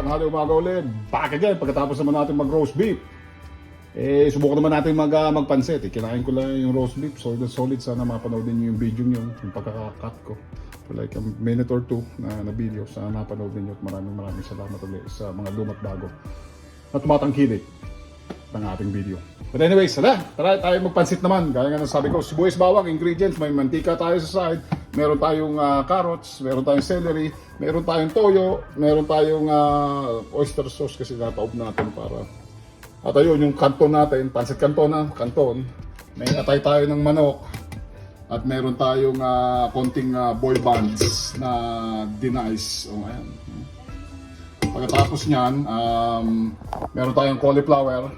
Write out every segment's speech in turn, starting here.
tanghali umaga ulit. Back again pagkatapos naman natin mag roast beef. Subukan naman natin magpansit. Kinain ko lang yung roast beef. Solid. Sana mapanood din yung video nyo. Yung pagkakakat ko. For like a minute or two na video. Sana mapanood din nyo. At maraming salamat ulit sa mga lumat bago na tumatangkilik ng ating video. But anyways, tara tayo magpansit naman. Gaya nga sabi ko, sibuyas bawang, ingredients, may mantika tayo sa side, meron tayong carrots, meron tayong celery, meron tayong toyo, meron tayong oyster sauce kasi nataob natin para. At ayun, yung kanton natin, pansit kanton. May atay tayo ng manok. At meron tayong konting boy buns na dinice. O, ayan. Pagkatapos niyan, meron tayong cauliflower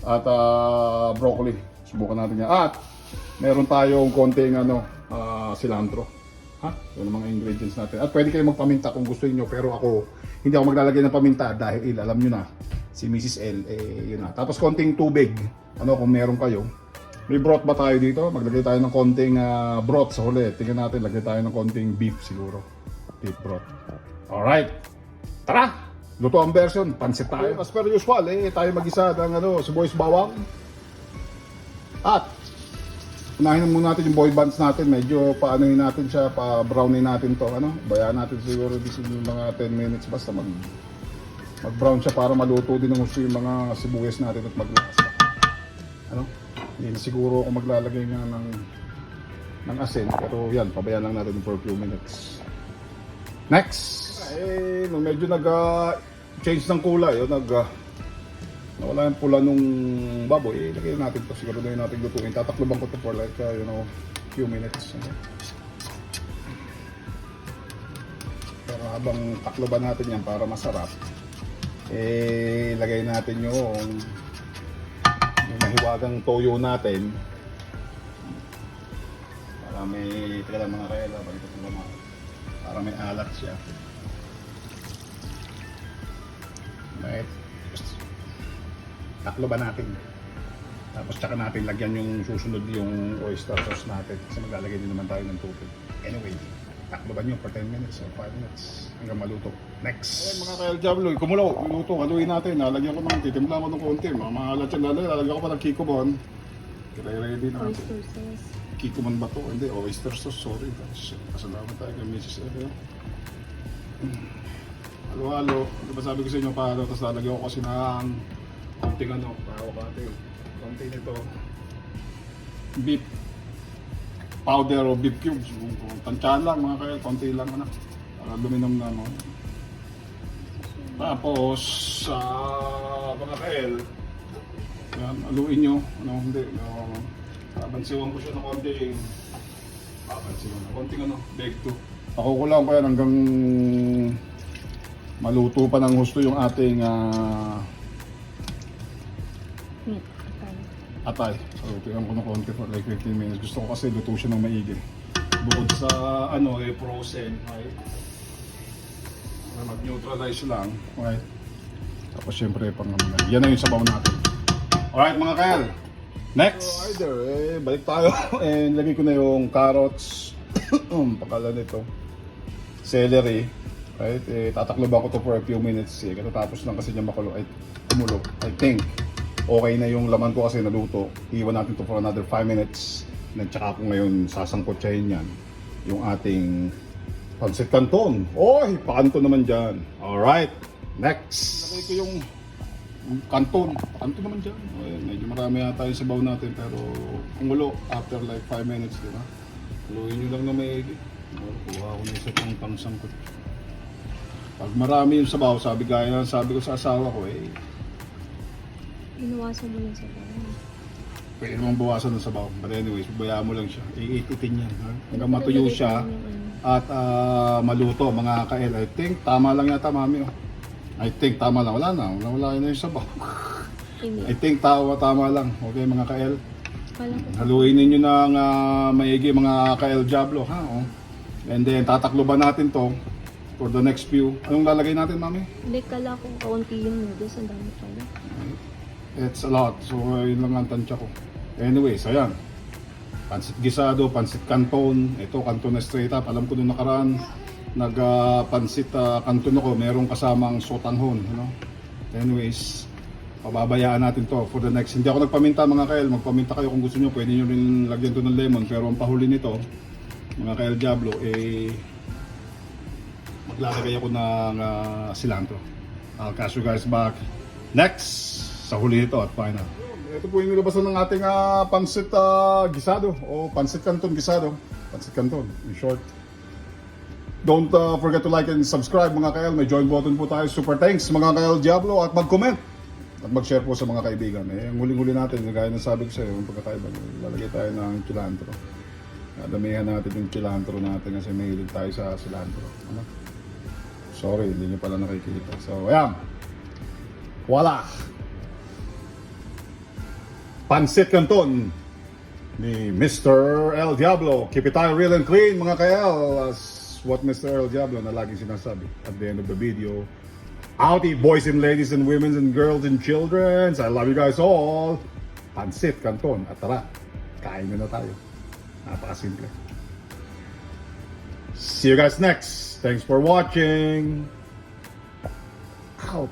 at broccoli. Subukan natin yan. At meron tayong konting cilantro. Yun ang mga ingredients natin. At pwede kayo magpaminta kung gusto niyo, pero ako hindi ako maglalagay ng paminta dahil alam niyo na si Mrs. L yun na. Tapos konting tubig. Kung meron kayo. May broth ba tayo dito? Maglagay tayo ng konting broth sa huli. Tingnan natin, lagay tayo ng konting beef siguro. Beef broth. Alright. Tara! Luto ang version, pansit tayo. As per usual, tayo mag-isa ng sibuyas bawang. At unahin muna natin yung boy buns natin. Medyo paanohin natin siya, pa-brownin natin to. Bayaan natin siguro yung mga 10 minutes basta mag-brown siya para maluto din ng gusto yung mga sibuyas natin at maglasa. Hindi na siguro ako maglalagay nga ng asin, pero yan, pabayaan lang natin for a few minutes. Next! Nung medyo nag-change ng kulay, nawala yung pula nung baboy, ilagay natin to, siguro na natin lutuin. Tatakloban ko to for like, few minutes. Pero habang takloban natin yan para masarap, lagay natin yung mahiwagang toyo natin. Para may, teka lang mga kaya, para may alat siya. Right. Taklo ba natin? Tapos tsaka natin lagyan yung susunod yung oyster sauce natin kasi maglalagay din naman tayo ng tubig. Anyway, taklo ba nyo for 10 minutes or 5 minutes hanggang maluto. Next! Mga ka-El Diablo, kumulo, luto, haluin natin. Lalagyan ko ng titimpla ko ng konti. Mga mahalat yan lalagyan ko pa ng kikobon. Ready na natin. Oyster sauce. Kikobon ba to? Hindi, oyster sauce, sorry. Pasalamat tayo kay Mrs. L. Halo-halo. Diba sabi ko sa inyo pahalo, tapos lalagyan ko kasi ng konting pahawak konti nito beef powder o beef cubes. Tansyahan lang mga kaya, konti lang para luminom na Tapos mga kael, yan, aluin nyo. Babansiwan ko siya ng konting bake to. Ako ko lang pa yan hanggang maluto pa ng gusto yung ating atay. So, tingnan ko ng konti for like 15 minutes. Gusto ko kasi luto siya ng maigi. Bukod sa frozen, right? Mag-neutralize lang, right? Tapos syempre, yan na yung sabaw natin. Alright mga kael, next! So, balik tayo. And lagay ko na yung carrots. Pakala nito. Celery. Right? Tatakloban ko to for a few minutes. Katapos lang kasi niya kumulo. I think okay na yung laman ko kasi naluto. Iwan natin to for another 5 minutes. Then tsaka ko ngayon sasangkotsahin yan yung ating pansit canton. Oy, pakanto naman dyan. Alright, next. Lagay ko yung canton. Canton naman dyan. Medyo marami yata yung sabaw natin pero kumulo after like 5 minutes. Diba? Haluin nyo lang na maigi. Kuha ko na isa pang pangsangkot. Pag marami yung sabaw, sabi ko sa asawa ko Inuwasan mo lang sa bayan. pwede namang bawasan ng sabaw. But anyways, bayaan mo lang siya. Iikitin yan. Hanggang matuyo siya at maluto mga kael. I think tama lang yata mami. I think tama lang. Wala na yung sabaw. I think tama lang. Okay mga kael. Haluin ninyo ng maigi mga kael Diablo. And then tatakloban natin to for the next few. Anong lalagay natin, mami? Hindi, kala ko kaunti yung noodles. Ang dami pala. It's a lot. So, yun lang ang tansya ko. Anyways, ayan. Pansit gisado, pansit canton. Ito, canton na straight up. Alam ko nung nakaraan, Nag-pansit canton ako, merong kasamang sotanghon, ano? Anyways, pababayaan natin to for the next. Hindi ako nagpaminta mga kael, magpaminta kayo kung gusto nyo, pwede nyo rin lagyan to ng lemon, pero ang pahuli nito, mga kael Diablo, maglalagay ako ng cilantro. I'll catch you guys back next sa huli nito at final. Ito po yung nilabasan ng ating pansit gisado o pansit canton gisado. Pansit canton, in short. Don't forget to like and subscribe mga kael. May join button po tayo. Super thanks mga kael Diablo at mag-comment at mag-share po sa mga kaibigan. Ang huling-huli natin, gaya ng sabi ko sa iyo, yung pagkakaiba, lalagay tayo ng cilantro. Damihan natin yung cilantro natin kasi mahilig tayo sa cilantro. Ano? Sorry, hindi nyo pala nakikita. So, ayan. Voila! Pansit Canton ni Mr. El Diablo. Keep it tayo real and clean mga kael. As what Mr. El Diablo na laging sinasabi at the end of the video. Outie, boys and ladies and women and girls and children. I love you guys all. Pansit Canton. At tara, kain na tayo. Napakasimple. See you guys next. Thanks for watching. Out.